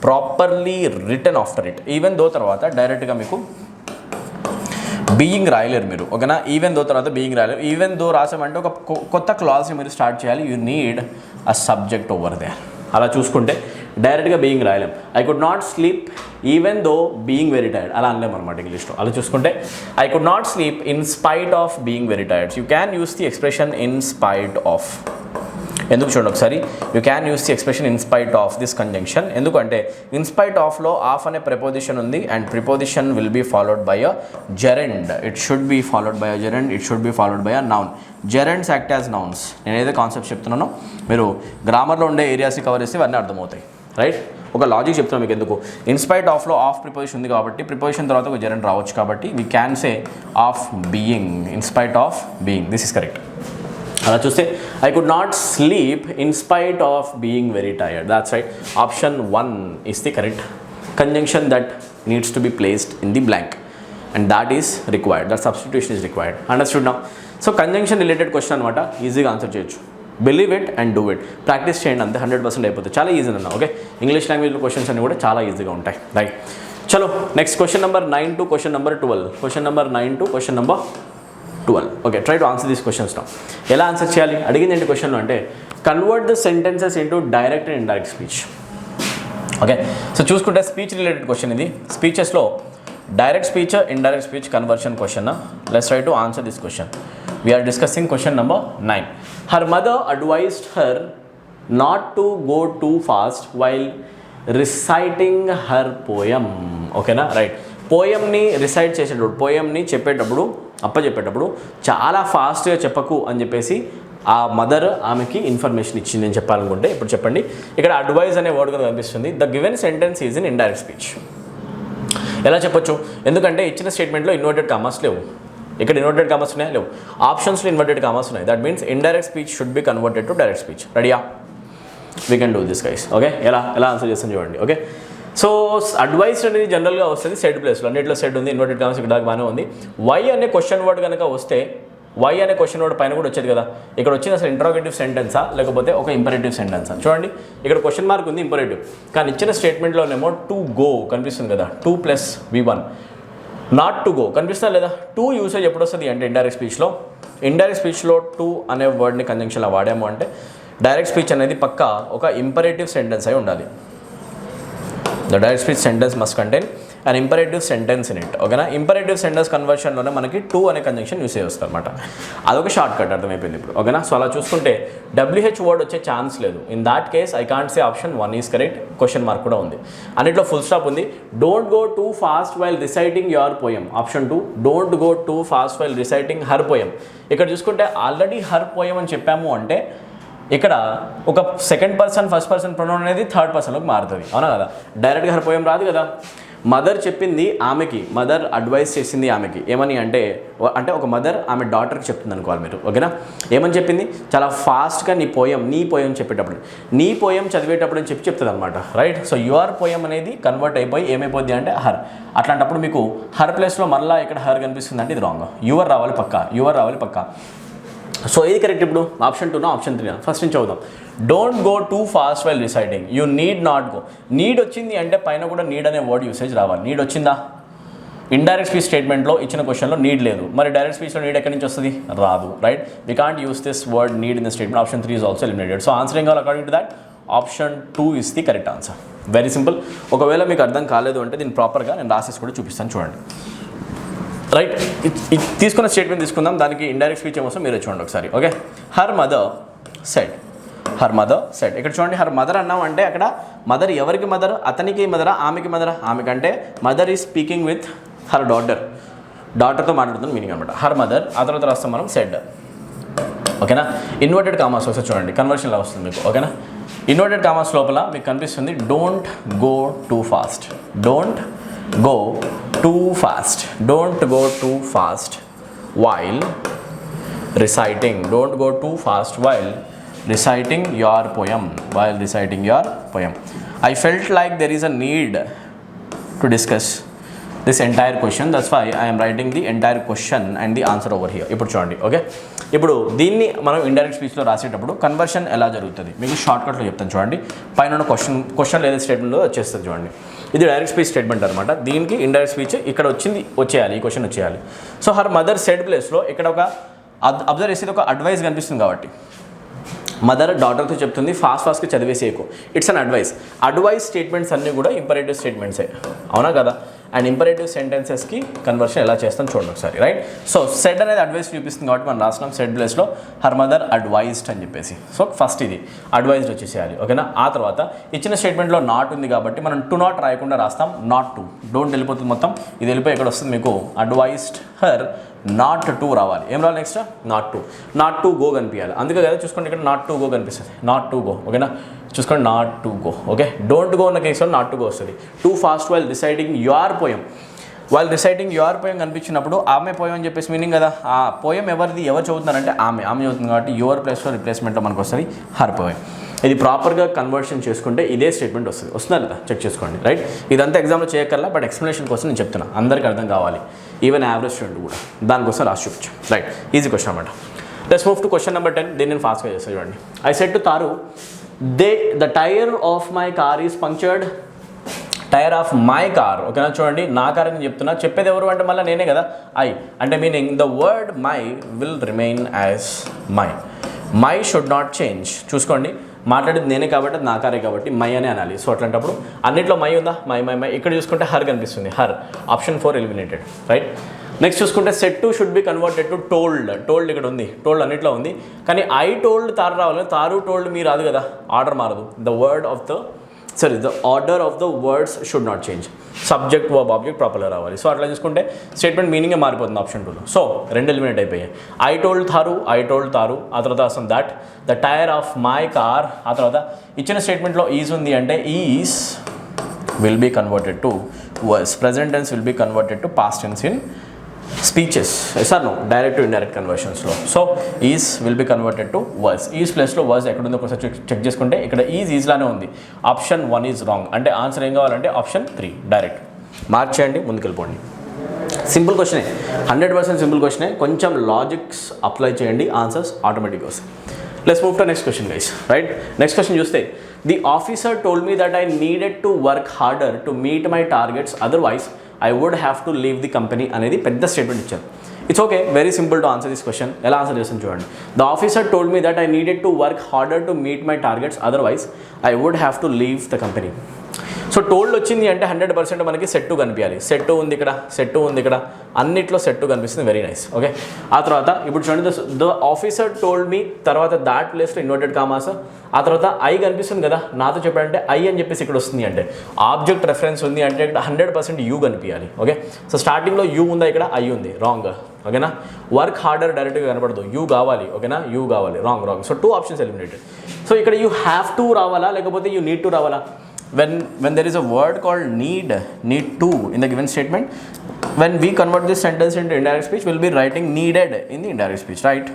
properly return after it. Even though తర్వాత డైరెక్ట్గా మీకు being రాయలేరు మీరు, ఓకేనా? Even though తర్వాత being రాయలేరు. Even though రాసామంటే ఒక కొత్త క్లాజ్ని మీరు start చేయాలి. You need a subject over there. అలా చూసుకుంటే డైరెక్ట్గా బీయింగ్ రాయలేం. I could not sleep even though being very tired అలా అనలేం అనమాట ఇంగ్లీష్లో. అలా చూసుకుంటే I could not sleep in spite of being very tired. You can use the expression in spite of. ఎందుకు చూడండి ఒకసారి, you can use the expression in spite of this conjunction. ఎందుకంటే ఇన్ స్పైట్ ఆఫ్లో ఆఫ్ అనే preposition ఉంది, and preposition will be followed by a gerund. It should be followed by a gerund, it should be followed by a noun. Gerunds act as nouns. నేను ఏదైతే concept చెప్తున్నానో మీరు గ్రామర్లో ఉండే ఏరియాస్ని cover చేస్తే ఇవన్నీ అర్థమవుతాయి, రైట్? ఒక లాజిక్ చెప్తున్నాను మీకు. ఎందుకు? ఇన్ స్పైట్ ఆఫ్లో ఆఫ్ ప్రిపోజిషన్ ఉంది కాబట్టి, ప్రిపోజిషన్ తర్వాత ఒక జెరెండ్ రావచ్చు కాబట్టి we can say of being, in spite of being. This is correct. అలా చూస్తే I could not sleep in spite of being very tired. That's right. Option 1 is the correct conjunction that needs to be placed in the blank, and that is required. That substitution is required. Understood now? So conjunction related question అనమాట. ఈజీగా answer చేయొచ్చు. Believe it and do it. Practice చేయండి అంతే, 100% అయిపోతుంది. చాలా easy అన్న, okay? English లాంగ్వేజ్లో questions అన్ని కూడా చాలా ఈజీగా ఉంటాయి, రైట్? చలో next question number 9 to question number 12. Question number 9 to question number 12. Okay, try to answer these questions now. ఎలా ఆన్సర్ చేయాలి? అడిగింది ఏంటి క్వశ్చన్లో అంటే convert the sentences into direct and indirect speech. Okay, so చూసుకుంటే స్పీచ్ రిలేటెడ్ క్వశ్చన్ ఇది. స్పీచెస్లో direct speech, indirect speech conversion question. Let's try to answer this question. We are discussing question number 9. Her mother advised her not to go too fast while reciting her poem. ఓకేనా, right? పోయంని recite చేసేటప్పుడు, పోయంని చెప్పేటప్పుడు, చెప్పేటప్పుడు చాలా ఫాస్ట్గా చెప్పకు అని చెప్పేసి ఆ మదర్ ఆమెకి ఇన్ఫర్మేషన్ ఇచ్చింది అని చెప్పాలనుకుంటే ఇప్పుడు చెప్పండి. ఇక్కడ అడ్వైజ్ అనే వర్డ్ కూడా కనిపిస్తుంది. The given sentence is in indirect speech. ఎలా చెప్పొచ్చు? ఎందుకంటే ఇచ్చిన స్టేట్మెంట్లో ఇన్వర్టెడ్ కామర్స్ లేవు. ఇక్కడ ఇన్వర్టెడ్ కామర్స్ ఉన్నాయా? లేవు. ఆప్షన్స్లో ఇన్వర్టెడ్ కామర్స్ ఉన్నాయి. That means indirect speech should be converted to direct speech. రెడీయా? We can do this guys. Okay, ఎలా ఆన్సర్ చేస్తాను చూడండి. ఓకే, సో అడ్వైస్ అనేది జనరల్గా వస్తుంది సెడ్ ప్లేస్లో. అన్నింటిలో సెడ్ ఉంది, ఇన్వర్టెడ్ కామర్స్ ఇక్కడ బాగానే ఉంది. వై అనే క్వశ్చన్ వర్డ్ కనుక వస్తే, వై అనే క్వశ్చన్ వర్డ్ పైన కూడా వచ్చేది కదా. ఇక్కడ వచ్చింది అసలు ఇంట్రాగేటివ్ సెంటెన్సా లేకపోతే ఒక ఇంపరేటివ్ సెంటెన్సా? చూడండి, ఇక్కడ క్వశ్చన్ మార్క్ ఉంది, ఇంపరేటివ్. కానీ ఇచ్చిన స్టేట్మెంట్లోనేమో టు గో కనిపిస్తుంది కదా, 2 + V1. నాట్ టు గో కనిపిస్తా లేదా? 2 యూసేజ్ ఎప్పుడు వస్తుంది అంటే ఇండైరెక్ట్ స్పీచ్లో. ఇండైరెక్ట్ స్పీచ్లో 2 అనే వర్డ్ని కంజంక్షన్లో వాడాము అంటే డైరెక్ట్ స్పీచ్ అనేది పక్క ఒక ఇంపరేటివ్ సెంటెన్స్ అయి ఉండాలి. The direct speech sentence must contain and imperative sentence in it. ఓకేనా, ఇంపరేటివ్ సెంటెన్స్ కన్వర్షన్లోనే మనకి టు అనే కంజంక్షన్ యూస్ చేస్తారు అనమాట. అదొక షార్ట్ కట్ అర్థమైపోయింది ఇప్పుడు. ఓకేనా, సో అలా చూసుకుంటే WH వర్డ్ వచ్చే ఛాన్స్ లేదు. In that case I can't say option 1 is correct. Question mark కూడా ఉంది, అన్నిట్లో ఫుల్ స్టాప్ ఉంది. Don't go too fast while reciting your poem. Option 2 don't go too fast while reciting her poem. ఇక్కడ చూసుకుంటే already her poem అని చెప్పాము అంటే ఇక్కడ ఒక second person first person pronoun అనేది థర్డ్ పర్సన్లోకి మారుతుంది, అవునా కదా. డైరెక్ట్గా హర్ పోయం రాదు కదా. మదర్ చెప్పింది ఆమెకి, మదర్ అడ్వైస్ చేసింది ఆమెకి ఏమని అంటే ఒక మదర్ ఆమె డాటర్కి చెప్తుంది అనుకోవాలి మీరు. ఓకేనా, ఏమని చెప్పింది, చాలా ఫాస్ట్గా నీ పోయం చెప్పేటప్పుడు, నీ పోయం చదివేటప్పుడు అని చెప్తుంది అనమాట. రైట్, సో యువర్ పోయం అనేది కన్వర్ట్ అయిపోయి ఏమైపోద్ది అంటే హర్. అట్లాంటప్పుడు మీకు హర్ ప్లేస్లో మళ్ళీ ఇక్కడ హర్ కనిపిస్తుంది అంటే ఇది రాంగ్. యువర్ రావాలి పక్కా. సో ఇది కరెక్ట్. ఇప్పుడు ఆప్షన్ 2 ఆప్షన్ 3 ఫస్ట్ నుంచి చదువుదాం. Don't go too fast while reciting. You need not go. Need వచ్చింది అంటే పైన కూడా నీడ్ అనే వర్డ్ యూసేజ్ రావాలి. నీడ్ వచ్చిందా? ఇండైరెక్ట్ స్పీచ్ స్టేట్మెంట్లో ఇచ్చిన క్వశ్చన్లో నీడ్ లేదు, మరి డైరెక్ట్ స్పీచ్లో నీడ్ ఎక్కడి నుంచి వస్తుంది? రాదు. Right, we can't use this word need in the statement. Option 3 is also eliminated. So answer ఏం కావాలి according to that? Option 2 is the correct answer. Very simple. ఒకవేళ మీకు అర్థం కాలేదు అంటే దీన్ని ప్రాపర్గా నేను రాసేసి కూడా చూపిస్తాను చూడండి. రైట్, తీసుకున్న స్టేట్మెంట్ తీసుకుందాం, దానికి ఇండైరెక్ట్ స్పీచ్ ఏమొస్తా మీరు చూడండి ఒకసారి. Okay, her mother said. ఇక్కడ చూడండి, హర్ మదర్ అన్నాం అంటే అక్కడ మదర్ ఎవరికి మదర్? అతనికి మదరా, ఆమెకి మదరా? ఆమెకంటే mother is speaking with her డాటర్తో మాట్లాడుతున్న మీనింగ్ అనమాట. హర్ మదర్, ఆ తర్వాత రాస్తాం మనం సెడ్. ఓకేనా, ఇన్వర్టెడ్ కామాస్ వస్తే చూడండి కన్వర్షన్లో వస్తుంది మీకు. ఓకేనా, ఇన్వర్టెడ్ కామాస్ లోపల మీకు కనిపిస్తుంది don't go too fast. Don't go too fast while reciting. Don't go too fast while reciting your poem. I felt like there is a need to discuss this entire question. That's why I am writing the entire question and the answer over here. ఇప్పుడు చూడండి. Okay, ఇప్పుడు దీన్ని మనం indirect స్పీచ్లో రాసేటప్పుడు conversion ఎలా జరుగుతుంది మీకు షార్ట్కట్లో చెప్తాను చూడండి. పైన క్వశ్చన్ లేదా స్టేట్మెంట్లో వచ్చేస్తుంది చూడండి. ఇది డైరెక్ట్ స్పీచ్ స్టేట్మెంట్ అనమాట. దీనికి ఇండైరెక్ట్ స్పీచ్ ఇక్కడ వచ్చేయాలి, ఈ క్వశ్చన్ వచ్చేయాలి. సో హర్ మదర్ సెడ్ ప్లేస్లో ఇక్కడ ఒక అబ్జర్వ్ చేసేది ఒక అడ్వైస్ కనిపిస్తుంది కాబట్టి మదర్ డాటర్తో చెప్తుంది ఫాస్ట్గా చదివేసేయకు. ఇట్స్ అన్ అడ్వైస్ స్టేట్మెంట్స్ అన్నీ కూడా ఇంపరేటివ్ స్టేట్మెంట్సే, అవునా కదా. అండ్ ఇంపరేటివ్ సెంటెన్సెస్కి కన్వర్షన్ ఎలా చేస్తాం చూడండి ఒకసారి. రైట్, సో సెడ్ అనేది అడ్వైస్ చూపిస్తుంది కాబట్టి మనం రాసినాం సెడ్ ప్లేస్లో హర్ మదర్ అడ్వైజ్డ్ అని చెప్పేసి. సో ఫస్ట్ ఇది అడ్వైజ్డ్ వచ్చేసేయాలి. ఓకేనా, ఆ తర్వాత ఇచ్చిన స్టేట్మెంట్లో నాట్ ఉంది కాబట్టి మనం టు నాట్ రాయకుండా రాస్తాం నాట్ టు. డోంట్ వెళ్ళిపోతుంది మొత్తం, ఇది వెళ్ళిపోయి ఎక్కడ వస్తుంది మీకు అడ్వైజ్డ్ హర్ నాట్ టు రావాలి. ఏం రావాలి నెక్స్ట్? నాట్ టు గో కనిపించాలి. అందుకే కదా చూసుకోండి ఇక్కడ నాట్ టు గో కనిపిస్తుంది. Not to go. ఓకేనా, చూసుకోండి not to go. Okay, don't go ఉన్న కేసులో నాట్ టు గో వస్తుంది. Too fast while reciting your poem. కనిపించినప్పుడు ఆమె పోయం అని చెప్పేసి మీనింగ్ కదా. ఆ పోయం ఎవరు చదువుతున్నారంటే ఆమె చదువుతుంది కాబట్టి యువర్ ప్లేస్లో రిప్లేస్మెంట్లో మనకు వస్తుంది హర్ పోయం. ఇది ప్రాపర్గా కన్వర్షన్ చేసుకుంటే ఇదే స్టేట్మెంట్ వస్తుంది కదా, చెక్ చేసుకోండి. రైట్, ఇదంతా ఎగ్జామ్లో చేయక్కర్లా, బట్ ఎక్స్ప్లెనేషన్ కోసం నేను చెప్తున్నా, అందరికీ అర్థం కావాలి, ఈవెన్ యావరేజ్ స్టూడెంట్ కూడా దానికోసం రాసి చూపించాం. రైట్, ఈజీ క్వశ్చన్ అనమాట. Let's move to question number 10. దీన్ని నేను ఫాస్ట్గా చేస్తాను చూడండి. ఐ సెడ్ టు తారు the tyre of my car is punctured. Tyre of my car. ఓకేనా, చూడండి నా కార్ అని చెప్తున్నా, చెప్పేది ఎవరు అంటే మళ్ళీ నేనే కదా. ఐ అంటే meaning the word my will remain as my should not change. చూసుకోండి, మాట్లాడేది నేనే కాబట్టి నా కారే కాబట్టి మై అనే అనాలి. సో అట్లాంటప్పుడు అన్నింటిలో మై ఉందా? మై. ఇక్కడ చూసుకుంటే హర్ కనిపిస్తుంది, her. Option 4 eliminated. Right, next చూసుకుంటే said to should be converted to told ఇక్కడ ఉంది, టోల్డ్ అన్నింటిలో ఉంది. కానీ ఐ టోల్డ్ తారు రావాలి, తారు టోల్డ్ మీ రాదు కదా, ఆర్డర్ మారదు. The order of the words should not change. Subject verb object ప్రాపర్గా రావాలి. సో అట్లా చూసుకుంటే స్టేట్మెంట్ మీనింగే మారిపోతుంది ఆప్షన్ 2లో. సో 2 ఎలిమినేట్ అయిపోయాయి. ఐ టోల్డ్ తారు, ఆ తర్వాత వస్తుంది that the tyre of my car. ఆ తర్వాత ఇచ్చిన స్టేట్మెంట్లో ఈజ్ ఉంది అంటే is will be converted to was. Present tense will be converted to past tense in speeches. No direct to indirect కన్వర్షన్స్లో. So is will be converted to was. Is ప్లేస్లో was ఎక్కడుందో ఒకసారి చెక్ చేసుకుంటే ఇక్కడ ఈజ్లానే ఉంది. Option 1 is wrong. అంటే answer ఏం కావాలంటే ఆప్షన్ 3 డైరెక్ట్. మార్క్ చేయండి, ముందుకెళ్ళిపోండి. సింపుల్ క్వశ్చనే, 100% సింపుల్ క్వశ్చనే. కొంచెం లాజిక్స్ అప్లై చేయండి, ఆన్సర్స్ ఆటోమేటిక్గా వస్తాయి. Let's move to next question guys. Right, next question చూస్తే the officer told me that I needed to work harder to meet my targets, otherwise I would have to leave the company అనేది పెద్ద statement ఇచ్చారు. It's okay, very simple to answer this question. ఎలా answer చేస్తాను చూడండి. The officer told me that I needed to work harder to meet my targets, otherwise I would have to leave the company. So so told వచ్చింది అంటే 100% మనకి set కనిపించాలి. Set ఉంది ఇక్కడ, set ఉంది ఇక్కడ, అన్నిట్లో సెట్ కనిపిస్తుంది. Very nice. ఓకే, ఆ తర్వాత ఇప్పుడు చూడండి, ద ఆఫీసర్ టోల్డ్ మీ, తర్వాత దాట్ ప్లేస్లో ఇన్వర్టెడ్ కామాస్, ఆ తర్వాత ఐ కనిపిస్తుంది కదా, నాతో చెప్పాడంటే ఐ అని చెప్పేసి ఇక్కడ వస్తుంది అంటే ఆబ్జెక్ట్ రెఫరెన్స్ ఉంది అంటే ఇక్కడ 100% యూ కనిపించాలి. ఓకే, సో స్టార్టింగ్లో యూ ఉందా, ఇక్కడ ఐ ఉంది, రాంగ్. ఓకేనా, వర్క్ హార్డర్ డైరెక్ట్గా కనపడదు, యూ కావాలి. ఓకేనా, యూ కావాలి, wrong. So 2 options eliminated. So ఇక్కడ యూ హ్యావ్ టు రావాలా లేకపోతే యూ నీడ్ టు రావాలా? When there is a word called need to in the given statement, when we convert this sentence into indirect speech, we'll be writing needed in the indirect speech, right?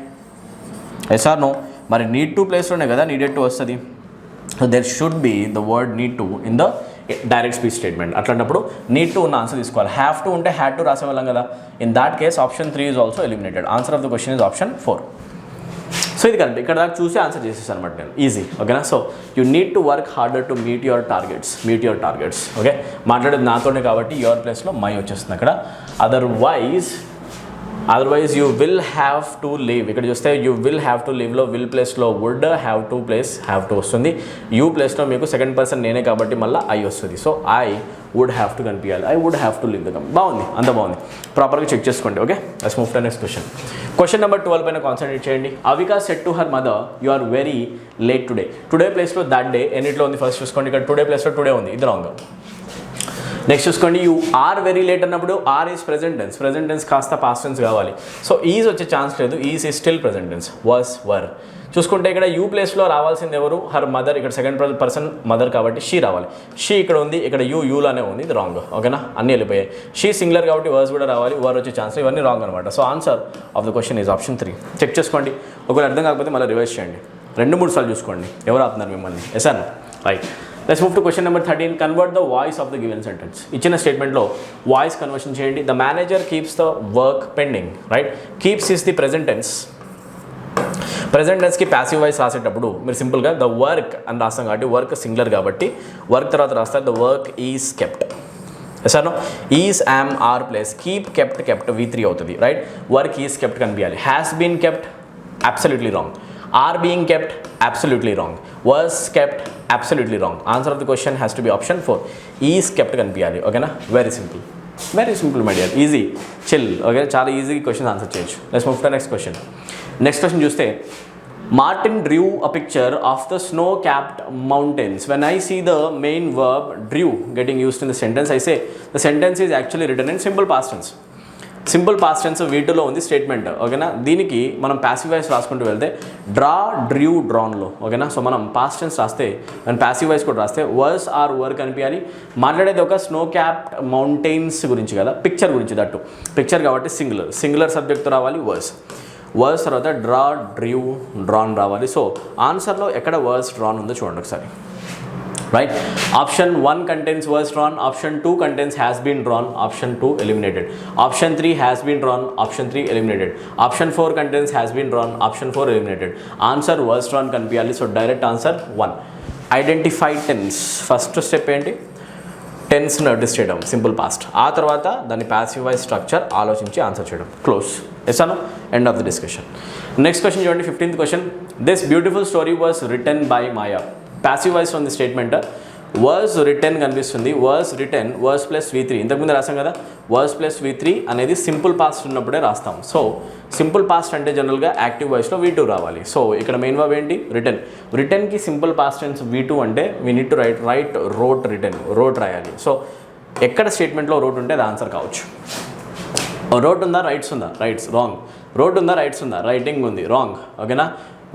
Yes or no? మరి need to place లోనే కదా needed to వస్తుంది. So there should be the word need to in the direct speech statement. అట్లాంటప్పుడు need to ఉన్న answer తీసుకోవాలి. Have to ఉంటే had to రాసేవాళ్ళం కదా. In that case option 3 is also eliminated. Answer of the question is option 4. So ఇది correct. ఇక్కడ దాకా చూసి answer చేసేసాను అనమాట నేను, ఈజీ. ఓకేనా, so you need to work harder to meet your targets. Okay, మాట్లాడేది నాతోనే కాబట్టి యువర్ ప్లేస్లో మై వచ్చేస్తుంది అక్కడ. Otherwise you will have to leave. ఇక్కడ చూస్తే యూ విల్ హ్యావ్ టు లీవ్లో విల్ ప్లేస్లో would, have to place have to వస్తుంది. యూ ప్లేస్లో మీకు సెకండ్ పర్సన్ నేనే కాబట్టి మళ్ళీ ఐ వస్తుంది. So I would have to కనిపించాలి. I would have to leave the company. బాగుంది, అంత బాగుంది, ప్రాపర్గా చెక్ చేసుకోండి. Okay, let's move to next question. Question number 12 పైన కాన్సన్ట్రేట్ చేయండి. Avika said to her mother, you are very late today. Today ప్లేస్లో that day ఎన్నిట్లో ఉంది ఫస్ట్ చూసుకోండి. ఇక్కడ టుడే ప్లేస్లో టుడే ఉంది, ఇది రాంగ్. నెక్స్ట్ చూసుకోండి, యూ ఆర్ వెరీ లేట్ అన్నప్పుడు ఆర్ ఈజ్ ప్రెజెంట్ టెన్స్ కాస్త పాస్ట్ టెన్స్ కావాలి. సో ఈజ్ వచ్చే ఛాన్స్ లేదు, is is still present tense. Was were చూసుకుంటే ఇక్కడ యూ ప్లేస్లో రావాల్సింది ఎవరు, హర్ మదర్. ఇక్కడ సెకండ్ పర్సన్ మదర్ కాబట్టి షీ రావాలి. షీ ఇక్కడ ఉంది, ఇక్కడ యూలానే ఉంది, ఇది రాంగ్. ఓకేనా, అన్నీ వెళ్ళిపోయాయి. షీ సింగులర్ కాబట్టి వర్స్ కూడా రావాలి, వర్ వచ్చే ఛాన్స్, ఇవన్నీ రాంగ్ అనమాట. So answer of the question is option 3. Check చేసుకోండి, ఒకవేళ అర్థం కాకపోతే మళ్ళీ రివైజ్ చేయండి. 2-3 సార్లు చూసుకోండి ఎవరు ఆపుతున్నారు మిమ్మల్ని. ఎస్ అన్న, right. Let's move to question number 13. Convert the voice of the given sentence. ఇచ్చిన స్టేట్మెంట్లో వాయిస్ కన్వర్షన్ చేయండి. The manager keeps the work pending. Right, keeps is the present tense. ప్రెజెంట్ టెన్స్కి ప్యాసివ్ వాయిస్ రాసేటప్పుడు మీరు సింపుల్గా ద వర్క్ అని రాస్తాం కాబట్టి వర్క్ సింగులర్ కాబట్టి వర్క్ తర్వాత రాస్తారు the work is kept. Sir no, is am are place keep kept V3 అవుతుంది. రైట్, వర్క్ ఈజ్ కెప్ట్ కనిపించాలి. Has been kept absolutely wrong. Are being kept absolutely wrong. Was kept absolutely wrong. Answer of the question has to be option 4. Is kept కనిపించాలి. ఓకేనా, very simple my dear, easy, chill. Okay, చాలా ఈజీగా question answer చేయొచ్చు. Let's move to next question. Next question చూస్తే, Martin drew a picture of the snow capped mountains. When I see the main verb drew getting used in the sentence, I say the sentence is actually written in simple past tense. Simple past tense వీటిలో ఉంది statement. ఓకేనా, దీనికి మనం passive voice రాసుకుంటూ వెళ్తే draw, Drew, డ్రాన్లో. ఓకేనా, so మనం past tense రాస్తే అండ్ ప్యాసివ్ వాయిస్ కూడా రాస్తే వర్స్ ఆర్ వర్క్ అనిపించాలి. మాట్లాడేది ఒక స్నో క్యాప్డ్ మౌంటైన్స్ గురించి కదా, పిక్చర్ గురించి. దట్టు పిక్చర్ కాబట్టి సింగులర్ సబ్జెక్ట్తో రావాలి వర్స్ తర్వాత డ్రా, డ్రూ, డ్రాన్ రావాలి. సో ఆన్సర్లో ఎక్కడ వర్స్ డ్రాన్ ఉందో చూడండి ఒకసారి. Right, option 1 contains was drawn, option 2 contains has been drawn, option 2 eliminated. Option 3 has been drawn, option 3 eliminated. Option 4 contains has been drawn, option 4 eliminated. Answer was drawn కనిపించాలి. So direct answer 1. Identify tense. First step ఏంటి, tense notice చేయడం, simple past. ఆ తర్వాత దాని passive voice structure ఆలోచించి answer చేయడం. Close. Yes Anu, end of the discussion. Next question చూడండి, 15th question. This beautiful story was written by Maya. Passive voice ఉంది statement. Was return కనిపిస్తుంది. Was return was plus V3 ఇంతకుముందు రాసాం కదా. Verse plus V3 అనేది simple past ఉన్నప్పుడే రాస్తాం. So simple past అంటే జనరల్గా యాక్టివ్ వాయిస్లో V2 రావాలి. సో ఇక్కడ మెయిన్ వర్బ్ ఏంటి, రిటర్న్కి సింపుల్ పాస్ట్ టెన్స్ V2 అంటే we need to write wrote రాయాలి. సో ఎక్కడ స్టేట్మెంట్లో రోట్ ఉంటే అది ఆన్సర్ కావచ్చు. రోట్ ఉందా, రైట్స్ ఉందా, రైట్స్ రాంగ్. రోట్ ఉందా, రైట్స్ ఉందా, రైటింగ్ ఉంది, రాంగ్. ఓకేనా,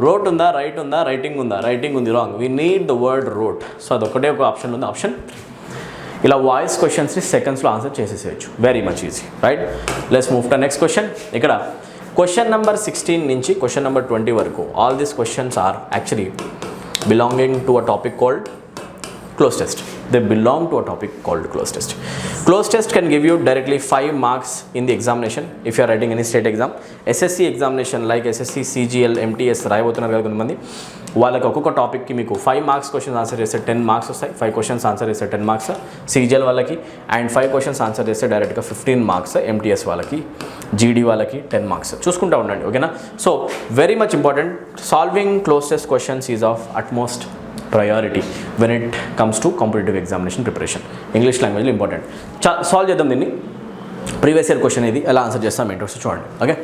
రోట్ ఉందా, రైట్ ఉందా, రైటింగ్ ఉందా, రైటింగ్ ఉంది, wrong. We need the word wrote. So అదొకటే ఒక ఆప్షన్ ఉంది, ఆప్షన్ 3. ఇలా వాయిస్ క్వశ్చన్స్ని సెకండ్స్లో ఆన్సర్ చేసేసేయచ్చు. Very much easy. Right, let's move to next question. ఇక్కడ క్వశ్చన్ నెంబర్ 16 నుంచి క్వశ్చన్ నెంబర్ 20 వరకు all these questions are actually belonging to a topic called close test. They belong to a topic called close test. Close test can give you directly 5 marks in the examination if you are writing any state exam. SSC examination like SSC, CGL, MTS రాయబోతున్నారు కదా కొంతమంది, వాళ్ళకి ఒక్కొక్క టాపిక్కి మీకు 5 marks questions answer చేస్తే 10 marks వస్తాయి. 5 questions answer చేస్తే 10 marks CGL వాళ్ళకి, and 5 questions answer చేస్తే డైరెక్ట్గా 15 మార్క్స్ MTS వాళ్ళకి, GD వాళ్ళకి 10 మార్క్స్. చూసుకుంటూ ఉండండి. ఓకేనా, so very much important. Solving cloze test questions is of utmost priority when it comes to competitive examination preparation. English language important. Solve చేద్దాం దీన్ని. ప్రీవియస్ ఇయర్ క్వశ్చన్ ఇది ఎలా ఆన్సర్ చేస్తాం ఏంటో చూడండి. ఓకే,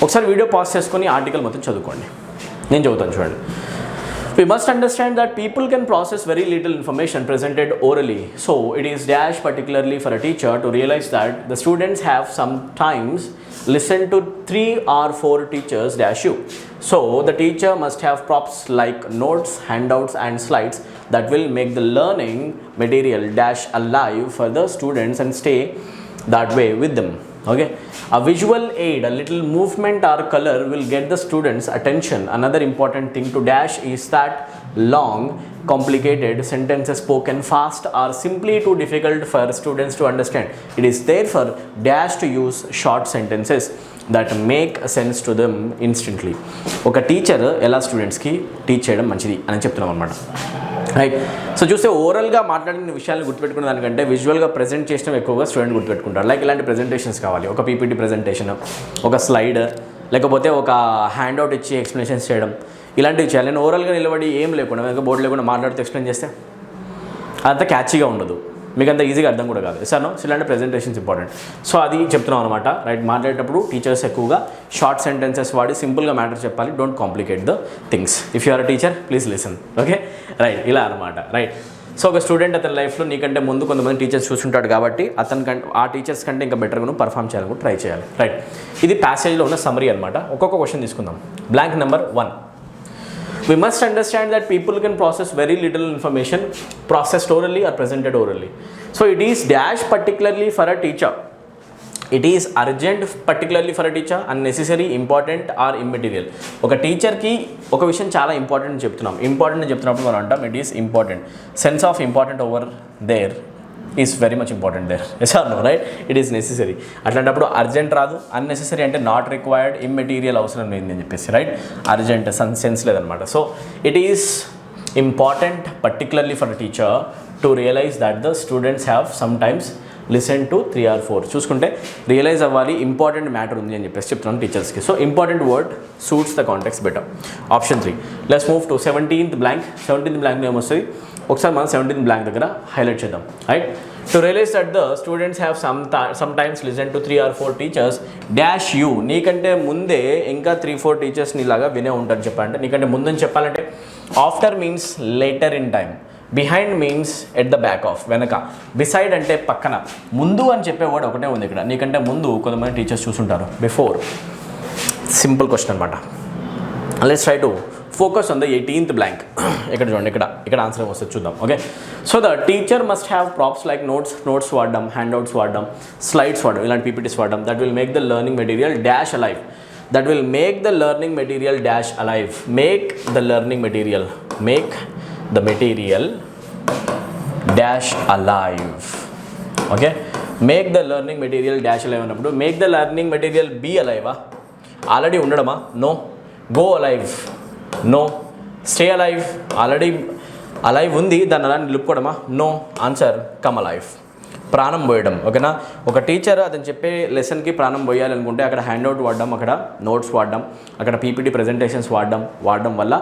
ఒకసారి వీడియో పాజ్ చేసుకొని ఆర్టికల్ మొత్తం చదువుకోండి. నేను చదువుతాను చూడండి. We must understand that people can process very little information presented orally. So it is dash particularly for a teacher to realize that the students have sometimes listened to 3 or 4 teachers dash you. So the teacher must have props like notes, handouts and slides that will make the learning material dash alive for the students and stay that way with them. Okay, a visual aid, a little movement or color will get the students attention. Another important thing to dash is that long complicated sentences spoken fast are simply too difficult for students to understand. It is therefore dash to use short sentences that make sense to them instantly. ఒక teacher ఎలా స్టూడెంట్స్కి teach చేయడం మంచిది అని చెప్తున్నాం అనమాట. Right, so చూస్తే ఓవరాల్గా మాట్లాడిన విషయాలను గుర్తుపెట్టుకునే దానికంటే విజువల్గా ప్రజెంట్ చేయడం ఎక్కువగా స్టూడెంట్ గుర్తుపెట్టుకుంటారు. లైక్ ఇలాంటి ప్రజెంటేషన్స్ కావాలి, ఒక పీపీటీ ప్రజెంటేషన్, ఒక స్లైడ్, లేకపోతే ఒక హ్యాండ్ అవుట్ ఇచ్చి ఎక్స్ప్లెనేషన్స్ చేయడం, ఇలాంటివి చేయాలి. నేను ఓవరాల్గా నిలబడి ఏం లేకుండా బోర్డు లేకుండా మాట్లాడుతూ ఎక్స్ప్లెయిన్ చేస్తే అంత క్యాచీగా ఉండదు, మీకు అంత ఈజీగా అర్థం కూడా కాదు. సార్ సో ఇలాంటి ప్రెజెంటేషన్స్ ఇంపార్టెంట్. సో అది చెప్తున్నాం అనమాట. రైట్, మాట్లాడేటప్పుడు టీచర్స్ ఎక్కువగా షార్ట్ సెంటెన్సెస్ వాడి సింపుల్గా మ్యాటర్ చెప్పాలి. Don't complicate the things. If you are a teacher please listen. Okay, right, ఇలా అనమాట. రైట్, సో ఒక స్టూడెంట్ అతని లైఫ్లో నీకంటే ముందు కొంతమంది టీచర్స్ చూసుంటాడు కాబట్టి ఆ టీచర్స్ కంటే ఇంకా బెటర్గా నువ్వు పర్ఫామ్ చేయాలని కూడా ట్రై చేయాలి. రైట్, ఇది ప్యాసేజ్లో ఉన్న సమ్మరీ అనమాట. ఒక్కొక్క క్వశ్చన్ తీసుకుందాం. Blank number 1. We must understand that people can process very little information processed orally or presented orally. So it is dash particularly for a teacher. It is urgent particularly for a teacher, unnecessary, important or immaterial. ఒక టీచర్కి ఒక విషయం చాలా important చెప్తున్నాం. Important చెప్తున్నప్పుడు మనం అంటాం it is important. Sense of important over there is very much important there. Yes or no? Right, it is necessary. అట్లాంటప్పుడు అర్జెంట్ రాదు, అన్నెసెసరీ అంటే నాట్ రిక్వైర్డ్, ఇమ్మెటీరియల్ అవసరం లేదని అని చెప్పేసి. రైట్, అర్జెంట్ సెన్స్ లేదనమాట. So it is important particularly for a teacher to realize that the students have some times listen to 3 or 4. చూసుకుంటే realise అవ్వాలి, ఇంపార్టెంట్ మ్యాటర్ ఉంది అని చెప్పేసి చెప్తున్నాను టీచర్స్కి. So important word suits the context better. Option 3. Let's move to 17th blank. 17th బ్లాంక్లో ఏమొస్తుంది ఒకసారి మనం 17th బ్లాంక్ దగ్గర హైలైట్ చేద్దాం. Right, to realize that the students have some times listen to 3 or 4 teachers dash you. నీకంటే ముందే ఇంకా 3-4 teachers నీలాగా వినే ఉంటారు చెప్పాలంటే. నీకంటే ముందని చెప్పాలంటే after means later in time, behind means at the back of, వెనక. బిసైడ్ అంటే పక్కన, ముందు అని చెప్పే వర్డ్ ఒకటే ఉంది ఇక్కడ. నీకంటే ముందు కొంతమంది టీచర్స్ చూసుంటారు. బిఫోర్, సింపుల్ క్వశ్చన్ అనమాట. Let's try to focus on the 18th blank. ఇక్కడ చూడండి, ఇక్కడ ఆన్సర్ వస్తుంది చూద్దాం. Okay, so the teacher must have props like notes వాడడం, హ్యాండ్ అవుట్స్ వాడడం, స్లైడ్స్ వాడడం, ఇలాంటి పీపీటీస్ వాడడం. That will make the learning material dash alive. That will make the learning material dash alive. Make the learning material, make the material dash alive. Okay, make the learning material dash alive అన్నప్పుడు make the learning material be alive. Already ఉండడమా? No. go alive? No. stay alive? Already alive ఉంది, దాన్ని అలా నిలుపుకోవడమా? No. Answer come alive. ప్రాణం పోయడం. ఓకేనా, ఒక టీచర్ అతను చెప్పే లెసన్కి ప్రాణం పోయాలనుకుంటే అక్కడ హ్యాండ్అవుట్ వాడడం, అక్కడ నోట్స్ వాడడం, అక్కడ పీపీటీ ప్రజెంటేషన్స్ వాడడం వల్ల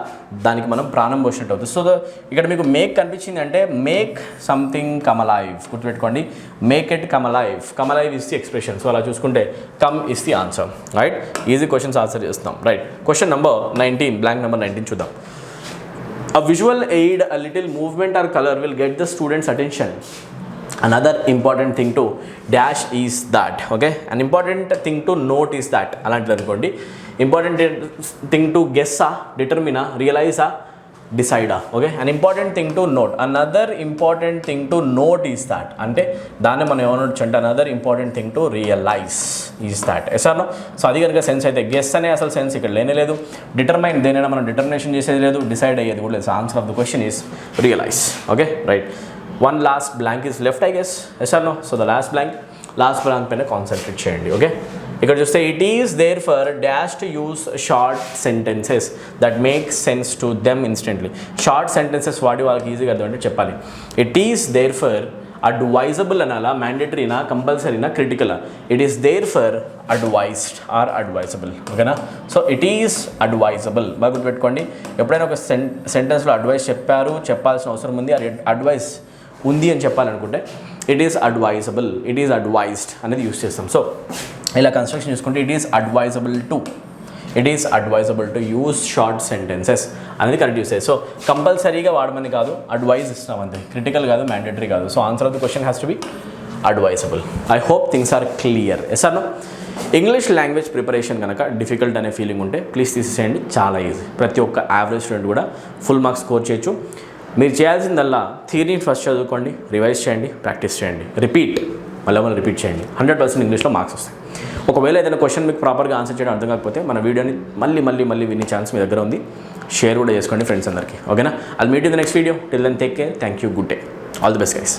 దానికి మనం ప్రాణం పోసినట్టు అవుతుంది. సో ఇక్కడ మీకు మేక్ కనిపించింది అంటే మేక్ సంథింగ్ కమ్ అలైవ్. గుర్తుపెట్టుకోండి, make it come alive. Come alive is the expression. So అలా చూసుకుంటే come is the answer. Right, ఈజీ క్వశ్చన్స్ ఆన్సర్ చేస్తున్నాం. Right, question number 19, blank number 19 చూద్దాం. A visual aid, a little movement or color will get the students' attention. Another important thing to dash is that. Okay, an important thing to note is that. అలాంటిది అనుకోండి. Important thing to guess డిటర్మినా, రియలైజా, డిసైడా. Okay, an important thing to note. Another important thing to note is that. అంటే దాన్ని మనం ఏమనొచ్చు అంటే another important thing to realize is that. Yes or no? So అది కనుక సెన్స్ అయితే గెస్ అనే అసలు సెన్స్ ఇక్కడ లేనే లేదు. డిటర్మైన్ దేనైనా మనం డిటర్మినేషన్ చేసేది లేదు, డిసైడ్ అయ్యేది కూడా లేదు. Answer of the question is realize. Okay, right. One last blank is left, I guess. Yes or no? So the last blank పైన కాన్సన్ట్రేట్ చేయండి. ఓకే, ఇక్కడ చూస్తే it is there for dash to use short sentences that make sense to them instantly. Short sentences వాడి వాళ్ళకి ఈజీగా అర్థం అంటే చెప్పాలి. It is there for advisable అనాలా, మ్యాండేటరీనా, కంపల్సరీనా, క్రిటికలా? It is there for advised or advisable. ఓకేనా? So it is advisable. బాగా గుర్తుపెట్టుకోండి. ఎప్పుడైనా ఒక సెంటెన్స్లో అడ్వైస్ చెప్పారు, చెప్పాల్సిన అవసరం ఉంది, అది అడ్వైస్ ఉంది అని చెప్పాలనుకుంటే it is advisable, it is advised అనేది యూస్ చేస్తాం. సో ఇలా కన్స్ట్రక్షన్ చూసుకుంటే it is advisable to use short sentences అనేది కరెక్ట్ యూస్ చేయాలి. సో కంపల్సరీగా వాడమని కాదు, అడ్వైజ్ ఇస్తాం అంతే, క్రిటికల్ కాదు, మ్యాండేటరీ కాదు. So answer of the question has to be advisable. I hope things are clear. Yes or no? English language preparation కనుక డిఫికల్ట్ అనే ఫీలింగ్ ఉంటే ప్లీజ్ తీసేయండి, చాలా ఈజీ. ప్రతి ఒక్క యావరేజ్ స్టూడెంట్ కూడా ఫుల్ మార్క్స్ స్కోర్ చేయొచ్చు. మీరు చేయాల్సిందల్లా థియరీని ఫస్ట్ చదువుకోండి, రివైజ్ చేయండి, ప్రాక్టీస్ చేయండి, మళ్ళీ రిపీట్ చేయండి. 100% ఇంగ్లీష్లో మార్క్స్ వస్తాయి. ఒకవేళ ఏదైనా క్వశ్చన్ మీకు ప్రాపర్గా ఆన్సర్ చేయడం అర్థం కాకపోతే మన వీడియోని మళ్ళీ వినే ఛాన్స్ మీ దగ్గర ఉంది. షేర్ కూడా చేసుకోండి ఫ్రెండ్స్ అందరికీ. ఓకేనా? I'll meet in the next video. Till then take care. Thank you. Good day. All the best guys.